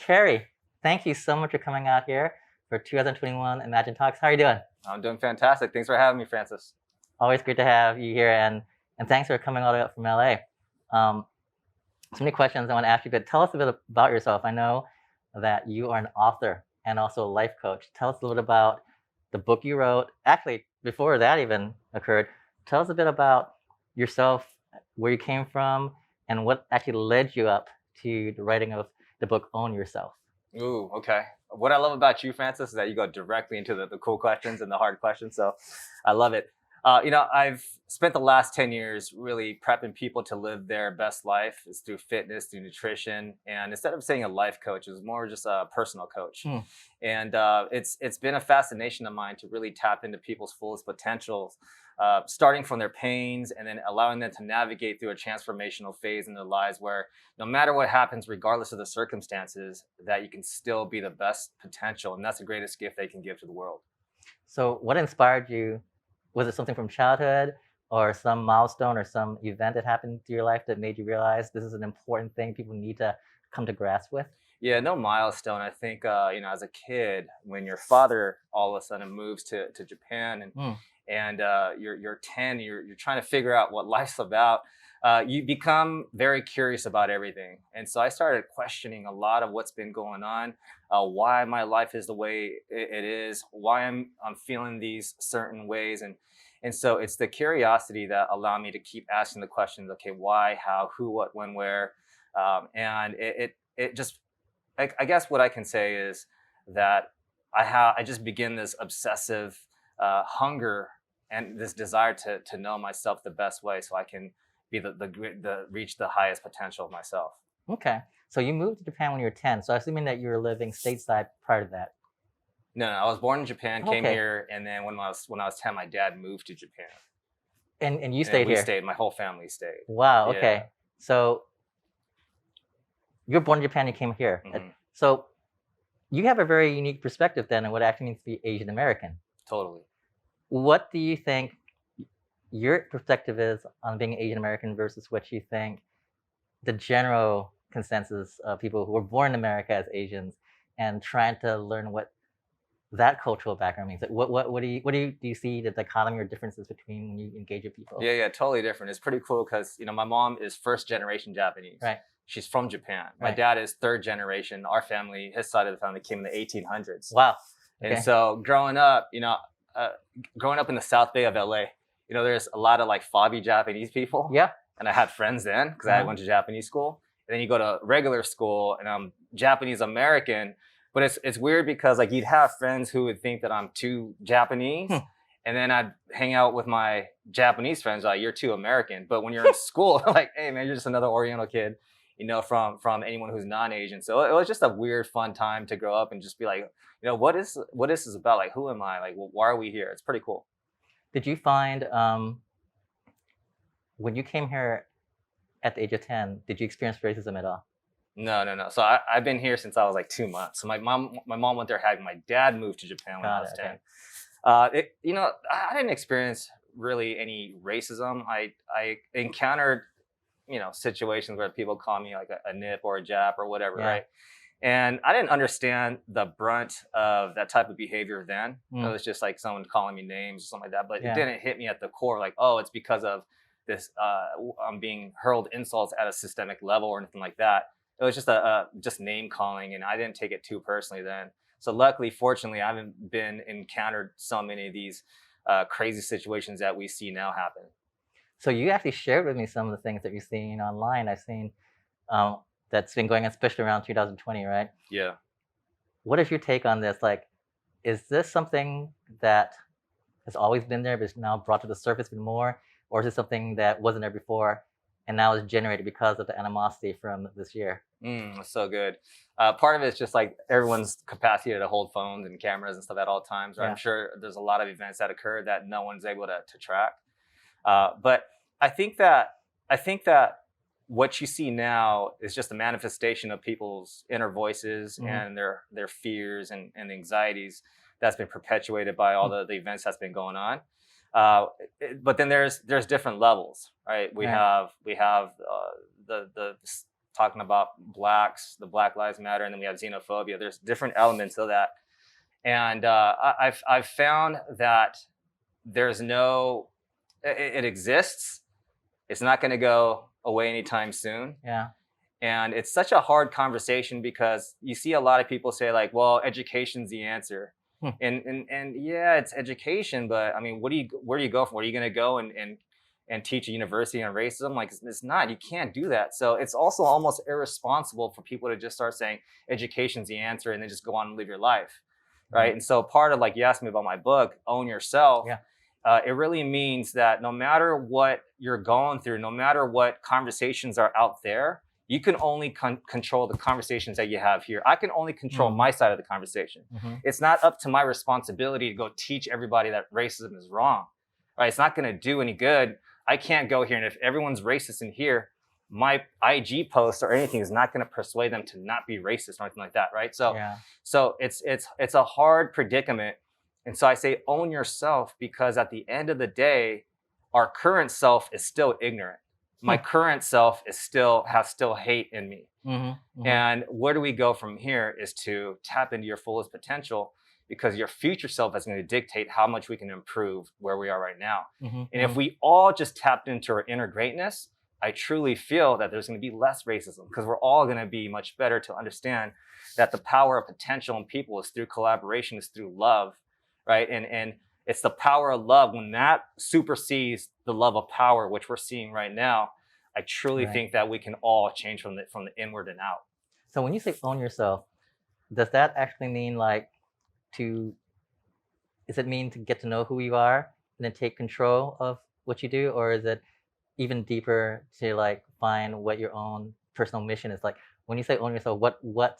Cary, thank you so much for coming out here for 2021 Imagine Talks. How are you doing? I'm doing fantastic. Thanks for having me, Francis. Always great to have you here, and thanks for coming all the way up from LA. So many questions I want to ask you, but tell us a bit about yourself. I know that you are an author and also a life coach. Tell us a little bit about the book you wrote. Actually, before that even occurred, tell us a bit about yourself, where you came from, and what actually led you up to the writing of the book Own Yourself. Ooh, okay. What I love about you, Francis, is that you go directly into the cool questions and the hard questions. So I love it. I've spent the last 10 years really prepping people to live their best life. It's through fitness, through nutrition. And instead of saying a life coach, it was more just a personal coach. And it's been a fascination of mine to really tap into people's fullest potentials, starting from their pains and then allowing them to navigate through a transformational phase in their lives where no matter what happens, regardless of the circumstances, that you can still be the best potential. And that's the greatest gift they can give to the world. So what inspired you? Was it something from childhood or some milestone or some event that happened to your life that made you realize this is an important thing people need to come to grasp with? Yeah, no milestone. I think, as a kid, when your father all of a sudden moves to Japan and you're 10, you're trying to figure out what life's about, you become very curious about everything. And so I started questioning a lot of what's been going on, why my life is the way it is, why I'm feeling these certain ways. And so it's the curiosity that allowed me to keep asking the questions, okay, why, how, who, what, when, where. And it just, I guess what I can say is that I just begin this obsessive hunger and this desire to know myself the best way so I can be reach the highest potential of myself. Okay. So you moved to Japan when you were 10. So assuming that you were living stateside prior to that. No, I was born in Japan, came Okay. here, and then when I was 10, my dad moved to Japan. And you stayed we here? stayed, my whole family stayed. Wow, Yeah. okay. So you're born in Japan, you came here. So you have a very unique perspective then on what it actually means to be Asian American. Totally. What do you think your perspective is on being Asian American versus what you think the general consensus of people who were born in America as Asians and trying to learn what that cultural background means? Like what do you see the dichotomy or differences between when you engage with people? Yeah, totally different. It's pretty cool because my mom is first generation Japanese. Right. She's from Japan. My Right. dad is third generation. Our family, his side of the family, came in the 1800s. Wow. Okay. And so growing up in the South Bay of LA, there's a lot of like foggy Japanese people. Yeah. And I had friends then because I went to Japanese school. And then you go to regular school and I'm Japanese American. But it's weird because like you'd have friends who would think that I'm too Japanese. And then I'd hang out with my Japanese friends like, you're too American. But when you're in school, like, hey man, you're just another Oriental kid, from anyone who's non-Asian. So it was just a weird, fun time to grow up and just be like, what is this about? Like, who am I? Like, why are we here? It's pretty cool. Did you find when you came here at the age of 10, did you experience racism at all? No. So I've been here since I was like 2 months. So my mom went there having my dad moved to Japan when I was 10. Okay. I didn't experience really any racism. I encountered, situations where people call me like a nip or a Jap or whatever, right? And I didn't understand the brunt of that type of behavior then. It was just like someone calling me names or something like that. But it didn't hit me at the core like, oh, it's because of this, I'm being hurled insults at a systemic level or anything like that. It was just just name calling, and I didn't take it too personally then. So luckily, fortunately, I haven't encountered so many of these crazy situations that we see now happen. So you actually shared with me some of the things that you're seeing online. I've seen that's been going on, especially around 2020, right? Yeah. What is your take on this? Like, is this something that has always been there but is now brought to the surface even more? Or is it something that wasn't there before and now is generated because of the animosity from this year? That's so good. Part of it is just like everyone's capacity to hold phones and cameras and stuff at all times. Right? Yeah. I'm sure there's a lot of events that occur that no one's able to track. But I think that what you see now is just a manifestation of people's inner voices and their fears and anxieties that's been perpetuated by all the events that's been going on. But then there's different levels, right? We have the talking about blacks, the Black Lives Matter, and then we have xenophobia. There's different elements of that. And I've found that there's no, it exists. It's not going to go away anytime soon. Yeah. And it's such a hard conversation because you see a lot of people say like, well, education's the answer. And yeah, it's education, but I mean, where do you go from? Where are you going to go and teach a university on racism? Like, it's not, you can't do that. So it's also almost irresponsible for people to just start saying education's the answer and then just go on and live your life. Right. And so part of, like, you asked me about my book, Own Yourself. Yeah. It really means that no matter what you're going through, no matter what conversations are out there, you can only control the conversations that you have here. I can only control my side of the conversation. It's not up to my responsibility to go teach everybody that racism is wrong. Right? It's not going to do any good. I can't go here, and if everyone's racist in here, my IG post or anything is not going to persuade them to not be racist or anything like that, right? So, so it's a hard predicament. And so I say own yourself, because at the end of the day, our current self is still ignorant. My current self is still hate in me. And where do we go from here is to tap into your fullest potential, because your future self is going to dictate how much we can improve where we are right now. And if we all just tapped into our inner greatness, I truly feel that there's going to be less racism, because we're all going to be much better to understand that the power of potential in people is through collaboration, is through love, right? And it's the power of love. When that supersedes the love of power, which we're seeing right now, I truly think that we can all change from the inward and out. So when you say own yourself, does that actually mean like does it mean to get to know who you are and then take control of what you do? Or is it even deeper to like find what your own personal mission is? Like when you say own yourself, what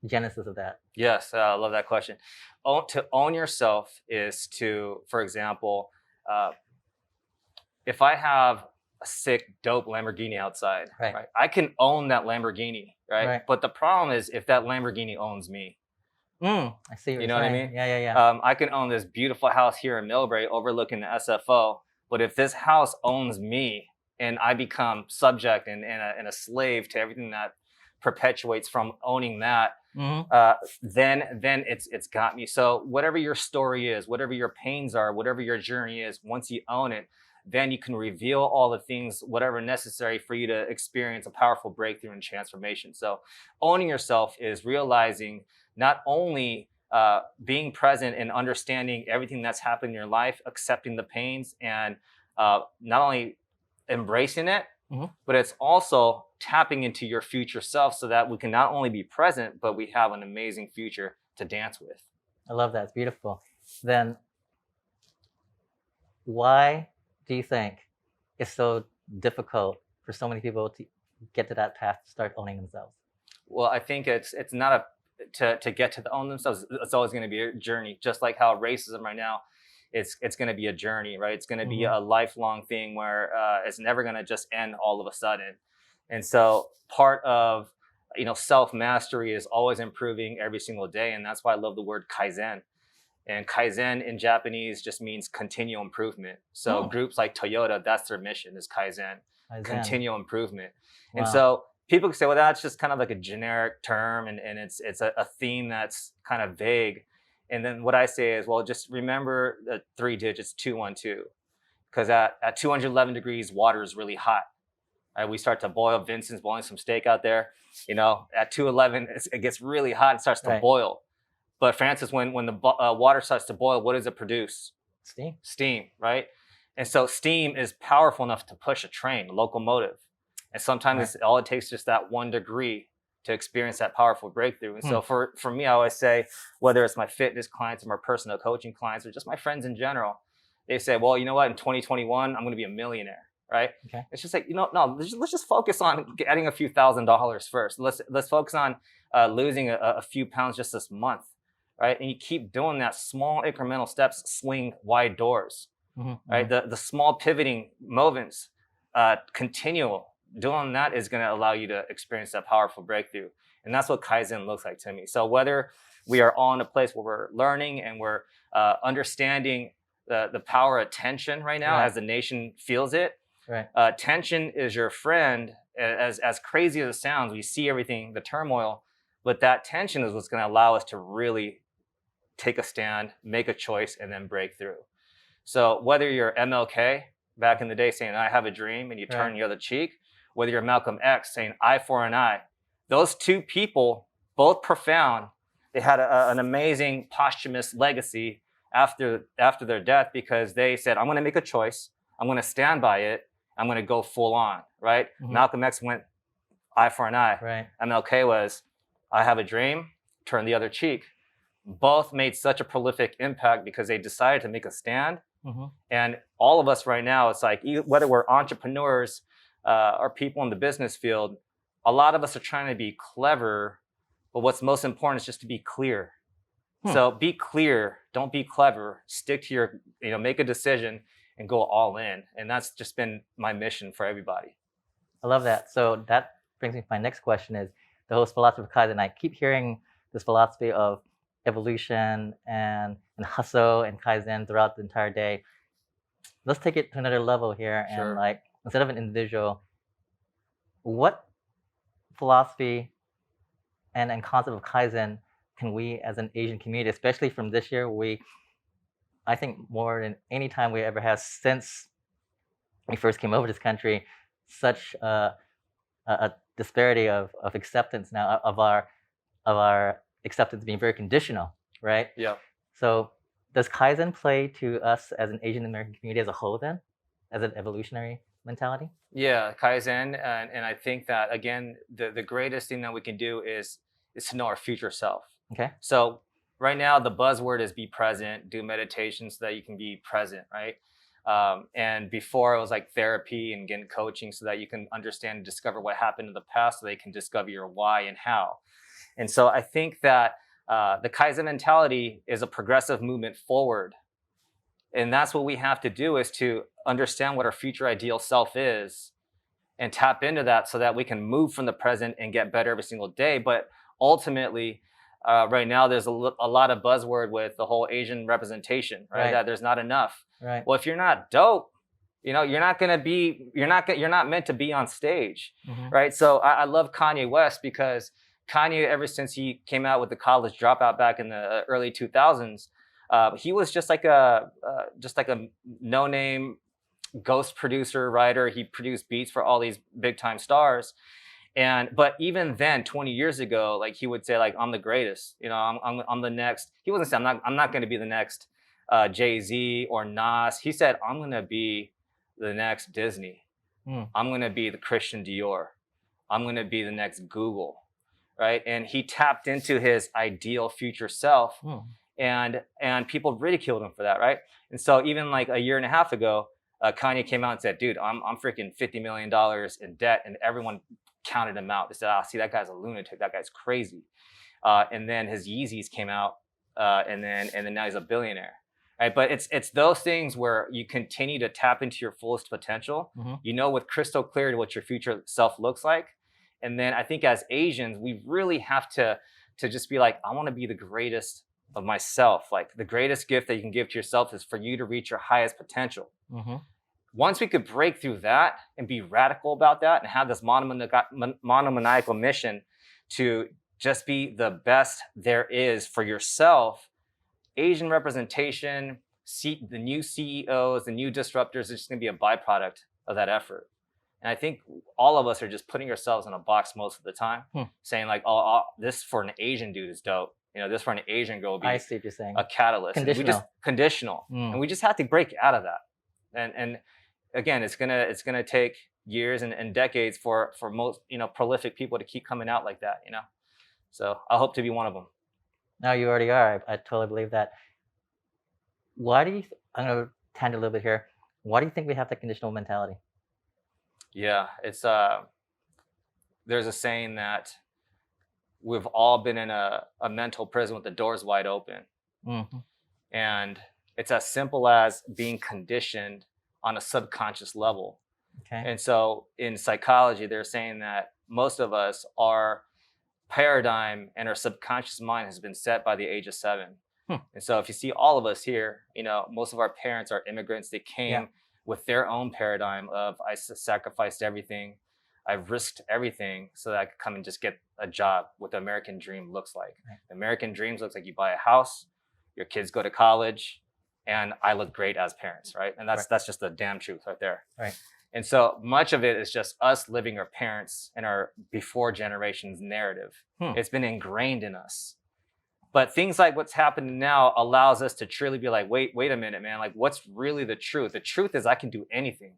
genesis of that? Yes, I love that question. To own yourself is to, for example, if I have a sick, dope Lamborghini outside, right? I can own that Lamborghini, right? But the problem is if that Lamborghini owns me. I see what you know saying. what I mean? Yeah. I can own this beautiful house here in Millbrae overlooking the SFO, but if this house owns me and I become subject and a slave to everything that perpetuates from owning that, then it's got me. So whatever your story is, whatever your pains are, whatever your journey is, once you own it, then you can reveal all the things, whatever necessary for you to experience a powerful breakthrough and transformation. So owning yourself is realizing not only being present and understanding everything that's happened in your life, accepting the pains, and not only embracing it, but it's also tapping into your future self so that we can not only be present, but we have an amazing future to dance with. I love that. It's beautiful. Then why do you think it's so difficult for so many people to get to that path to start owning themselves? Well, I think it's not to get to own themselves. It's always going to be a journey, just like how racism right now, it's going to be a journey, right? It's going to be a lifelong thing where it's never going to just end all of a sudden. And so part of self-mastery is always improving every single day, and that's why I love the word Kaizen. And Kaizen in Japanese just means continual improvement. So groups like Toyota, that's their mission, is Kaizen. Continual improvement. Wow. And so people can say, well, that's just kind of like a generic term, and it's a theme that's kind of vague. And then what I say is, well, just remember the 3 digits, 212, because at 211 degrees, water is really hot. Right? We start to boil. Vincent's boiling some steak out there. At 211, it gets really hot and starts to boil. But Francis, when the water starts to boil, what does it produce? Steam, right? And so steam is powerful enough to push a train, a locomotive. And sometimes all it takes is just that 1 degree to experience that powerful breakthrough. And so for me, I always say, whether it's my fitness clients or my personal coaching clients or just my friends in general, they say, well, you know what? In 2021, I'm going to be a millionaire, right? Okay. It's just like, no, let's just focus on getting a few $1,000s first. Let's focus on losing a few pounds just this month. Right, and you keep doing that. Small incremental steps swing wide doors. Right, the small pivoting movements, continual doing that is going to allow you to experience that powerful breakthrough, and that's what Kaizen looks like to me. So whether we are all in a place where we're learning and we're understanding the power of tension right now, as the nation feels it. Right, tension is your friend, as crazy as it sounds, we see everything, the turmoil, but that tension is what's going to allow us to really take a stand, make a choice, and then break through. So whether you're MLK back in the day saying, I have a dream, and you turn the other cheek, whether you're Malcolm X saying eye for an eye, those two people, both profound, they had an amazing posthumous legacy after their death, because they said, I'm going to make a choice. I'm going to stand by it. I'm going to go full on, right? Malcolm X went eye for an eye. Right. MLK was, I have a dream, turn the other cheek. Both made such a prolific impact because they decided to make a stand. And all of us right now, it's like, whether we're entrepreneurs or people in the business field, a lot of us are trying to be clever, but what's most important is just to be clear. So be clear, don't be clever, stick to your, make a decision and go all in. And that's just been my mission for everybody. I love that. So that brings me to my next question is the whole philosophy of Kaizen. I keep hearing this philosophy of evolution and hustle and Kaizen throughout the entire day. Let's take it to another level here. Sure. And like, instead of an individual, what philosophy and concept of Kaizen can we as an Asian community, especially from this year, I think more than any time we ever have since we first came over this country, such a disparity of acceptance now of our acceptance being very conditional, right? Yeah. So does Kaizen play to us as an Asian American community as a whole then, as an evolutionary mentality? Yeah, Kaizen, and I think that again, the greatest thing that we can do is to know our future self. Okay. So right now, the buzzword is be present, do meditation so that you can be present, right? And before it was like therapy and getting coaching so that you can understand and discover what happened in the past so they can discover your why and how. And so I think that the Kaizen mentality is a progressive movement forward. And that's what we have to do, is to understand what our future ideal self is and tap into that so that we can move from the present and get better every single day. But ultimately, right now, there's a lot of buzzword with the whole Asian representation, right? That there's not enough. Right. Well, if you're not dope, you're not meant to be on stage, right? So I love Kanye West because Kanye, ever since he came out with the College Dropout back in the early 2000s, he was just like a no-name ghost producer, writer. He produced beats for all these big-time stars. But even then, 20 years ago, like he would say, like, I'm the greatest. I'm the next. He wasn't saying I'm not going to be the next Jay-Z or Nas. He said, I'm going to be the next Disney. I'm going to be the Christian Dior. I'm going to be the next Google, right? And he tapped into his ideal future self, and people ridiculed him for that, right? And so even like a year and a half ago, Kanye came out and said, dude, I'm freaking $50 million in debt, and everyone counted him out. They said, see, that guy's a lunatic. That guy's crazy. And then his Yeezys came out, and then now he's a billionaire, right? But it's those things where you continue to tap into your fullest potential. With crystal clarity what your future self looks like. And then I think as Asians, we really have to just be like, I want to be the greatest of myself. Like the greatest gift that you can give to yourself is for you to reach your highest potential. Once we could break through that and be radical about that and have this monomaniacal mission to just be the best there is for yourself, Asian representation, the new CEOs, the new disruptors is just going to be a byproduct of that effort. And I think all of us are just putting ourselves in a box most of the time, saying like, oh, this for an Asian dude is dope. This for an Asian girl will be I see what you're saying. A catalyst. Conditional. And we just have to break out of that. And again, it's gonna take years and decades for most prolific people to keep coming out like that. So I hope to be one of them. No, you already are. I totally believe that. Why do you? I'm gonna tangent a little bit here. Why do you think we have that conditional mentality? Yeah, it's there's a saying that we've all been in a mental prison with the doors wide open. And it's as simple as being conditioned on a subconscious level. Okay. And so in psychology, they're saying that most of us, our paradigm and our subconscious mind has been set by the age of 7. And so if you see all of us here, most of our parents are immigrants. They came with their own paradigm of I sacrificed everything I've risked everything so that I could come and just get a job, what the American dream looks like. Right. The American dreams looks like you buy a house, your kids go to college, and I look great as parents, right? And that's just the damn truth right there. Right. And so much of it is just us living our parents and our before generations narrative. It's been ingrained in us. But things like what's happening now allows us to truly be like, wait a minute, man. Like, what's really the truth? The truth is I can do anything.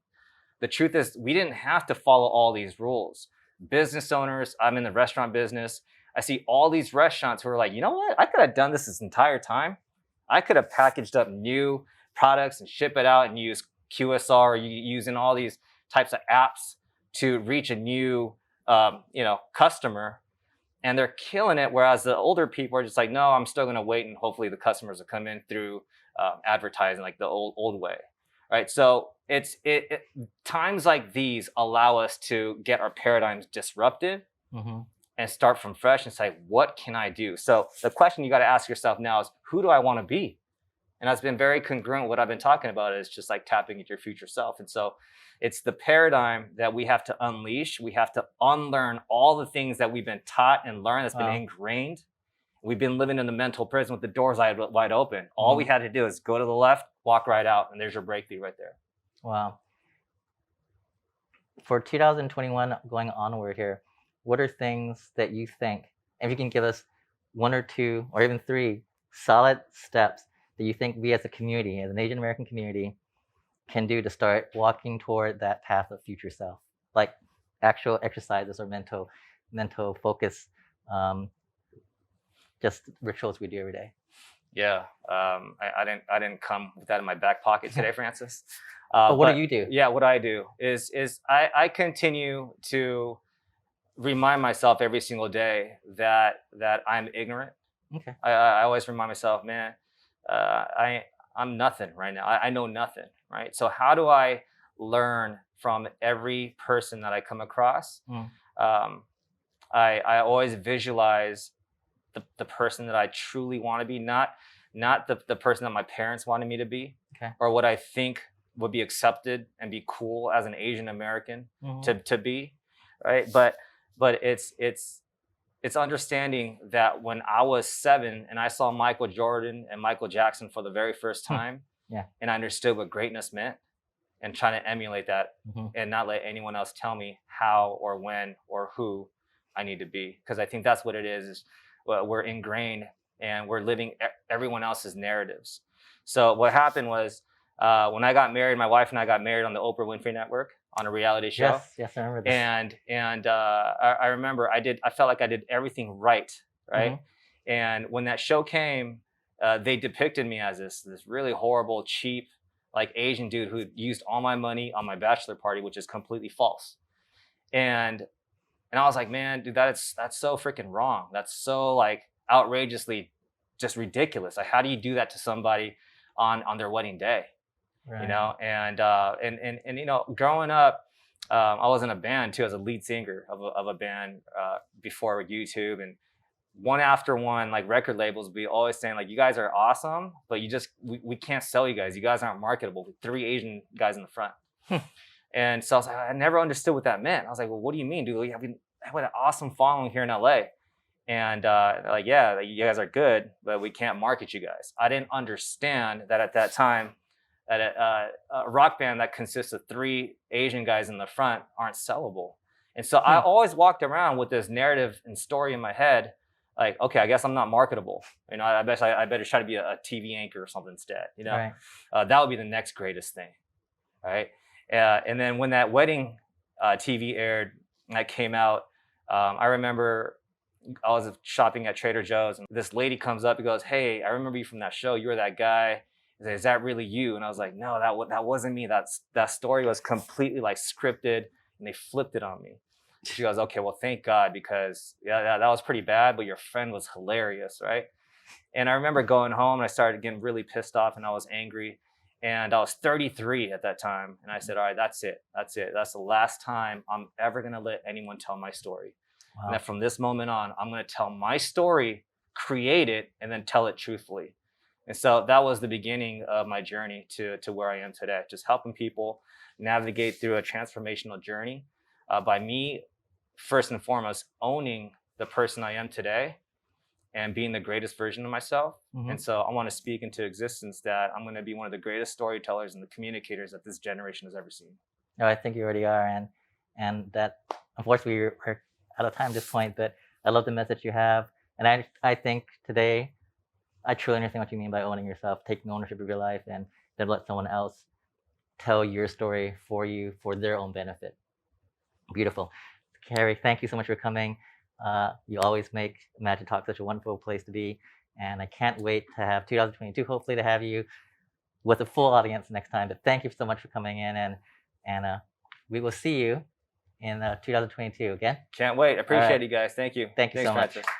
The truth is we didn't have to follow all these rules. Business owners, I'm in the restaurant business. I see all these restaurants who are like, you know what? I could have done this entire time. I could have packaged up new products and ship it out and use QSR or using all these types of apps to reach a new, customer. And they're killing it. Whereas the older people are just like, no, I'm still going to wait. And hopefully the customers will come in through advertising like the old way. Right. So it's times like these allow us to get our paradigms disrupted and start from fresh and say, what can I do? So the question you got to ask yourself now is, who do I want to be? And that's been very congruent with what I've been talking about, is just like tapping into your future self. And so it's the paradigm that we have to unleash. We have to unlearn all the things that we've been taught and learned that's been ingrained. We've been living in the mental prison with the doors wide open. All we had to do is go to the left, walk right out, and there's your breakthrough right there. Wow. For 2021 going onward here, what are things that you think, if you can give us 1 or 2 or even 3 solid steps that you think we as a community, as an Asian American community, can do to start walking toward that path of future self, like actual exercises or mental focus, just rituals we do every day? Yeah, I didn't come with that in my back pocket today, Francis. But what do you do? Yeah, what I do is I continue to remind myself every single day that I'm ignorant. Okay. I always remind myself, man, I'm nothing right now. I know nothing, right? So how do I learn from every person that I come across? I always visualize the person that I truly want to be, not the person that my parents wanted me to be, or what I think would be accepted and be cool as an Asian American to be, right? But it's understanding that when I was 7 and I saw Michael Jordan and Michael Jackson for the very first time, and I understood what greatness meant, and trying to emulate that and not let anyone else tell me how or when or who I need to be. Because I think that's what it is we're ingrained and we're living everyone else's narratives. So what happened was when I got married, my wife and I got married on the Oprah Winfrey Network on a reality show. Yes, I remember this. And I remember I felt like I did everything right. And when that show came, they depicted me as this really horrible, cheap, like Asian dude who used all my money on my bachelor party, which is completely false. And I was like, man, dude, that's so freaking wrong. That's so like outrageously just ridiculous. Like, how do you do that to somebody on their wedding day? Right. You know, and you know, growing up, I was in a band too, as a lead singer of a band before YouTube, and one after one, like record labels be always saying like, you guys are awesome, but we can't sell you guys. You guys aren't marketable. With 3 Asian guys in the front. And so I was like, I never understood what that meant. I was like, well, what do you mean, dude? We have an awesome following here in LA. And like, yeah, you guys are good, but we can't market you guys. I didn't understand that at that time, that a rock band that consists of 3 Asian guys in the front aren't sellable. And so I always walked around with this narrative and story in my head, like, okay, I guess I'm not marketable. You know, I better try to be a TV anchor or something instead. You know, that would be the next greatest thing, right? And then when that wedding TV aired, and that came out, I remember I was shopping at Trader Joe's, and this lady comes up and goes, "Hey, I remember you from that show. You were that guy. Is that really you?" And I was like, "No, that wasn't me. That story was completely like scripted, and they flipped it on me." She goes, "Okay, well, thank God, because yeah, that was pretty bad, but your friend was hilarious, right?" And I remember going home, and I started getting really pissed off, and I was angry. And I was 33 at that time. And I said, all right, that's it. That's the last time I'm ever going to let anyone tell my story. Wow. And that from this moment on, I'm going to tell my story, create it, and then tell it truthfully. And so that was the beginning of my journey to where I am today, just helping people navigate through a transformational journey by me, first and foremost, owning the person I am today and being the greatest version of myself. Mhm. And so I want to speak into existence that I'm going to be one of the greatest storytellers and the communicators that this generation has ever seen. No, I think you already are, and that unfortunately we're out of time at this point. But I love the message you have, and I think today I truly understand what you mean by owning yourself, taking ownership of your life, and then let someone else tell your story for you for their own benefit. Beautiful. Cary, thank you so much for coming. You always make Magic Talk such a wonderful place to be. And I can't wait to have 2022, hopefully to have you with a full audience next time. But thank you so much for coming in. And we will see you in 2022 again. Can't wait. Appreciate right. you guys. Thank you. Thank you Thanks, so much. Francis.